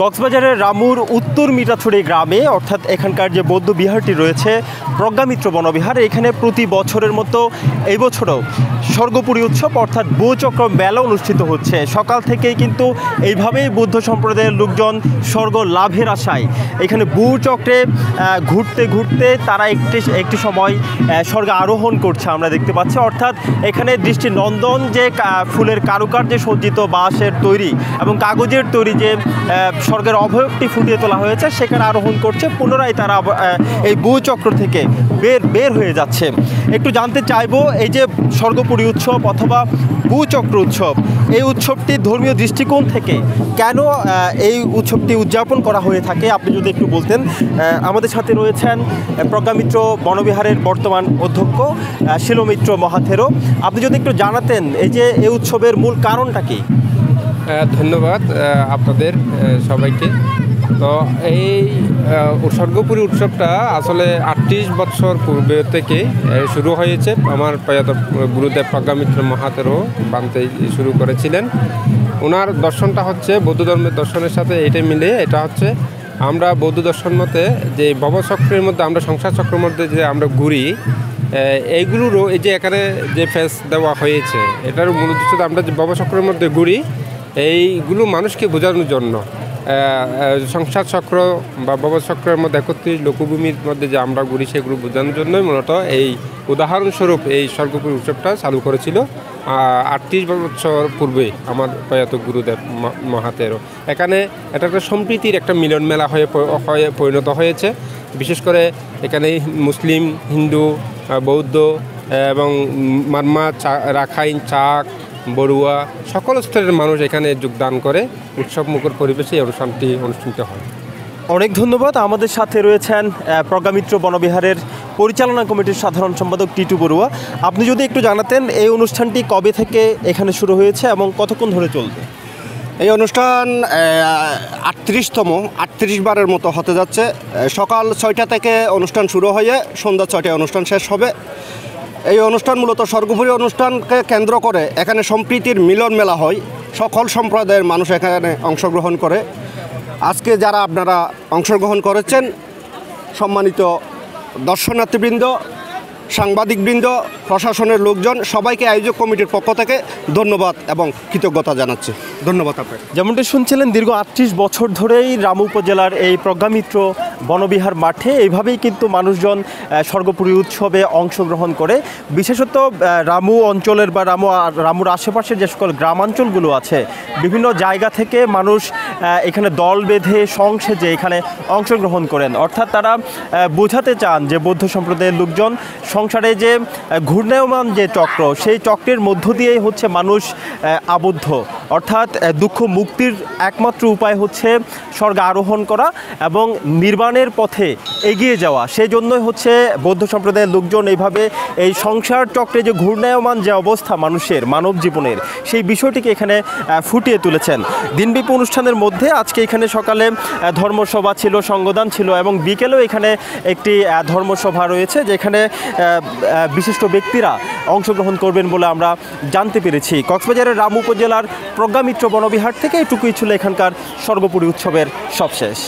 কক্সবাজারের রামুর উত্তর মিঠাছড়ি গ্রামে অর্থাৎ এখানকার যে বৌদ্ধ বিহারটি রয়েছে প্রজ্ঞামিত্র বনবিহার, এখানে প্রতি বছরের মতো এই বছরও স্বর্গপুরী উৎসব অর্থাৎ ভূচক্র মেলা অনুষ্ঠিত হচ্ছে। সকাল থেকেই কিন্তু এইভাবেই বৌদ্ধ সম্প্রদায়ের লোকজন স্বর্গ লাভের আশায় এখানে ভূচক্রে ঘুরতে ঘুরতে তারা একটি সময় স্বর্গে আরোহণ করছে আমরা দেখতে পাচ্ছি। অর্থাৎ এখানে দৃষ্টিনন্দন যে ফুলের কারুকার্যে সজ্জিত বাঁশের তৈরি এবং কাগজের তৈরি যে স্বর্গের অবয়বটি ফুটিয়ে তোলা হয়েছে সেখানে আরোহণ করছে, পুনরায় তারা এই ভূচক্র থেকে বের হয়ে যাচ্ছে। একটু জানতে চাইবো এই যে স্বর্গপুরী উৎসব অথবা ভূচক্র উৎসব, এই উৎসবটি ধর্মীয় দৃষ্টিকোণ থেকে কেন এই উৎসবটি উদযাপন করা হয়ে থাকে আপনি যদি একটু বলতেন। আমাদের সাথে রয়েছেন প্রজ্ঞামিত্র বনবিহারের বর্তমান অধ্যক্ষ শিলমিত্র মহাথেরো। আপনি যদি একটু জানাতেন এই যে এই উৎসবের মূল কারণটা কি? ধন্যবাদ আপনাদের সবাইকে। তো এই স্বর্গপুরী উৎসবটা আসলে 38 বছর পূর্বে থেকে শুরু হয়েছে। আমার প্রয়াত গুরুদেব প্রজ্ঞামিত্র মহাথেরো বানতে শুরু করেছিলেন। ওনার দর্শনটা হচ্ছে বৌদ্ধ ধর্মের দর্শনের সাথে এটা মিলে, এটা হচ্ছে আমরা বৌদ্ধ দর্শন মতে যে ভবচক্রের মধ্যে আমরা সংসার চক্রের মধ্যে যে আমরা ঘুরি, এইগুলোরও এই যে এখানে যে ফেস দেওয়া হয়েছে এটার মূল উদ্দেশ্য আমরা যে ভবচক্রের মধ্যে ঘুরি এইগুলো মানুষকে বোঝানোর জন্য। সংসার চক্র বা ভবচক্রের মধ্যে 31 লোকভূমির মধ্যে যে আমরা ঘুরি সেগুলো বোঝানোর জন্যই মূলত এই উদাহরণস্বরূপ এই স্বর্গপুরী উৎসবটা চালু করেছিল 38 বছর পূর্বে আমার প্রয়াত গুরুদেব মহাথেরো। এখানে এটা একটা সম্প্রীতির একটা মিলন মেলা হয়ে পরিণত হয়েছে। বিশেষ করে এখানে মুসলিম, হিন্দু, বৌদ্ধ এবং মারমা, রাখাইন, চাক, বড়ুয়া সকল স্তরের মানুষ এখানে যোগদান করে উৎসব মুখর পরিবেশে এই অনুষ্ঠানটি অনুষ্ঠিত হয়। অনেক ধন্যবাদ। আমাদের সাথে রয়েছেন প্রজ্ঞামিত্র বনবিহারের পরিচালনা কমিটির সাধারণ সম্পাদক টিটু বড়ুয়া। আপনি যদি একটু জানাতেন এই অনুষ্ঠানটি কবে থেকে এখানে শুরু হয়েছে এবং কতক্ষণ ধরে চলবে? এই অনুষ্ঠান 38 বারের মতো হতে যাচ্ছে। সকাল 6টা থেকে অনুষ্ঠান শুরু হয়ে সন্ধ্যা 6টায় অনুষ্ঠান শেষ হবে। এই অনুষ্ঠান মূলত স্বর্গপুরী অনুষ্ঠানকে কেন্দ্র করে এখানে সম্প্রীতির মিলন মেলা হয়। সকল সম্প্রদায়ের মানুষ এখানে অংশগ্রহণ করে। আজকে যারা আপনারা অংশগ্রহণ করেছেন, সম্মানিত দর্শনার্থীবৃন্দ, সাংবাদিকবৃন্দ, প্রশাসনের লোকজন, সবাইকে আয়োজক কমিটির পক্ষ থেকে ধন্যবাদ এবং কৃতজ্ঞতা জানাচ্ছি। ধন্যবাদ আপনাকে। যেমনটি শুনছিলেন, দীর্ঘ 38 বছর ধরেই রামু উপজেলার এই প্রজ্ঞামিত্র বনবিহার মাঠে এইভাবেই কিন্তু মানুষজন স্বর্গপুরী উৎসবে অংশগ্রহণ করে। বিশেষত রামু অঞ্চলের বা রামুর আশেপাশের যে সকল গ্রামাঞ্চলগুলো আছে বিভিন্ন জায়গা থেকে মানুষ এখানে দল বেঁধে সংসেজে এখানে অংশগ্রহণ করেন। অর্থাৎ তারা বোঝাতে চান যে বৌদ্ধ সম্প্রদায়ের লোকজন সংসারে যে ঘূর্ণায়মান যে চক্র, সেই চক্রের মধ্য দিয়েই হচ্ছে মানুষ আবদ্ধ। অর্থাৎ দুঃখ মুক্তির একমাত্র উপায় হচ্ছে স্বর্গে আরোহণ করা এবং নির্বাণের পথে এগিয়ে যাওয়া। সেই জন্যই হচ্ছে বৌদ্ধ সম্প্রদায়ের লোকজন এইভাবে এই সংসার চক্রে যে ঘূর্ণায়মান যে অবস্থা মানুষের মানব জীবনের, সেই বিষয়টিকে এখানে ফুটিয়ে তুলেছেন। দিনব্যাপী অনুষ্ঠানের মধ্যে আজকে এখানে সকালে ধর্মসভা ছিল, সঙ্গদান ছিল এবং বিকেলেও এখানে একটি ধর্মসভা রয়েছে যেখানে বিশিষ্ট ব্যক্তিরা অংশগ্রহণ করবেন বলে আমরা জানতে পেরেছি। কক্সবাজারের রামু উপজেলার প্রজ্ঞামিত্র বনবিহার থেকে এটুকুই ছিল এখানকার স্বর্গপুরী উৎসবের সবশেষ।